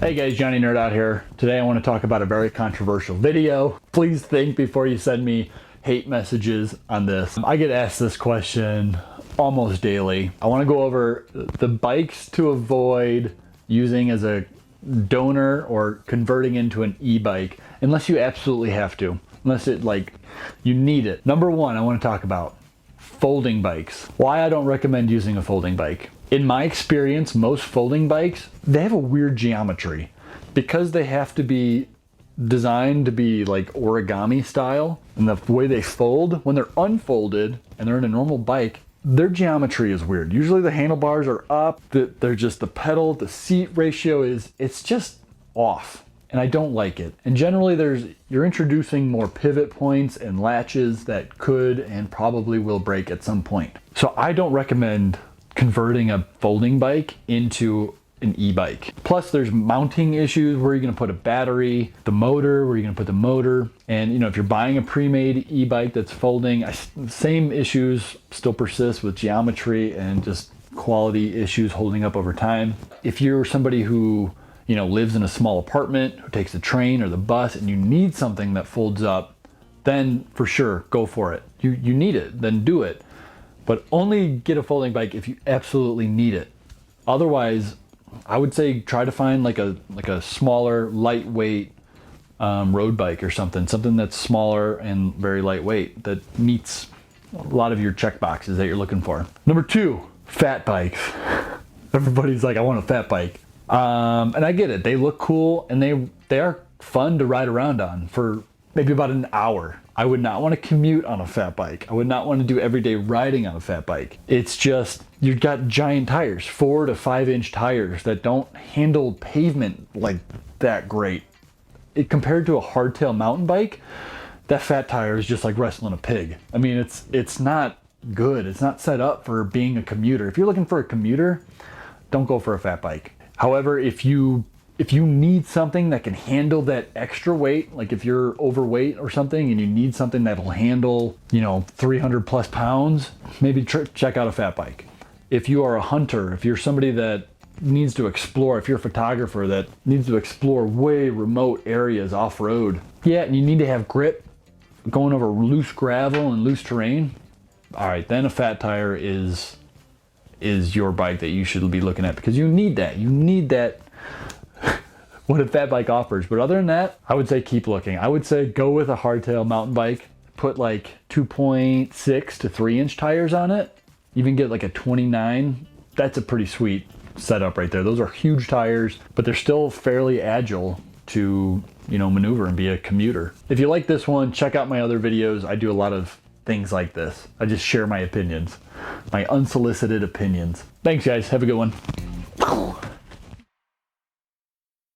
Hey guys, Johnny Nerd out here. Today I want to talk about a very controversial video. Please think before you send me hate messages on this. I get asked this question almost daily. I want to go over the bikes to avoid using as a donor or converting into an e-bike, unless you absolutely have to, unless it you need it. Number one, I want to talk about folding bikes. Why I don't recommend using a folding bike. In my experience, most folding bikes, they have a weird geometry. Because they have to be designed to be like origami style, and the way they fold, when they're unfolded and they're in a normal bike, their geometry is weird. Usually the handlebars are up, they're just the pedal, the seat ratio it's just off. And I don't like it. And generally you're introducing more pivot points and latches that could and probably will break at some point. So I don't recommend converting a folding bike into an e-bike. Plus there's mounting issues. Where are you gonna put a battery, the motor, where are you gonna put the motor? And if you're buying a pre-made e-bike that's folding, same issues still persist with geometry and just quality issues holding up over time. If you're somebody who lives in a small apartment, who takes the train or the bus, and you need something that folds up, then for sure, go for it. You need it, then do it. But only get a folding bike if you absolutely need it. Otherwise, I would say try to find like a smaller, lightweight road bike or something that's smaller and very lightweight, that meets a lot of your check boxes that you're looking for. Number two, fat bikes. Everybody's like, I want a fat bike. And I get it. They look cool and they are fun to ride around on for maybe about an hour. I would not want to commute on a fat bike. I would not want to do everyday riding on a fat bike. It's just, you've got giant tires, 4 to 5 inch tires that don't handle pavement like that great. Compared to a hardtail mountain bike, that fat tire is just like wrestling a pig. I mean, it's not good. It's not set up for being a commuter. If you're looking for a commuter, don't go for a fat bike. However, if you need something that can handle that extra weight, like if you're overweight or something and you need something that'll handle, 300 plus pounds, maybe check out a fat bike. If you are a hunter, if you're somebody that needs to explore, if you're a photographer that needs to explore way remote areas off-road, yeah, and you need to have grip going over loose gravel and loose terrain, all right, then a fat tire is your bike that you should be looking at, because you need that what a fat bike offers. But other than that, I would say keep looking. I would say go with a hardtail mountain bike, put like 2.6 to 3 inch tires on it, even get like a 29. That's a pretty sweet setup right there. Those are huge tires, but they're still fairly agile to maneuver and be a commuter. If you like this one, check out my other videos. I do a lot of things like this. I just share my opinions, my unsolicited opinions. Thanks guys, have a good one.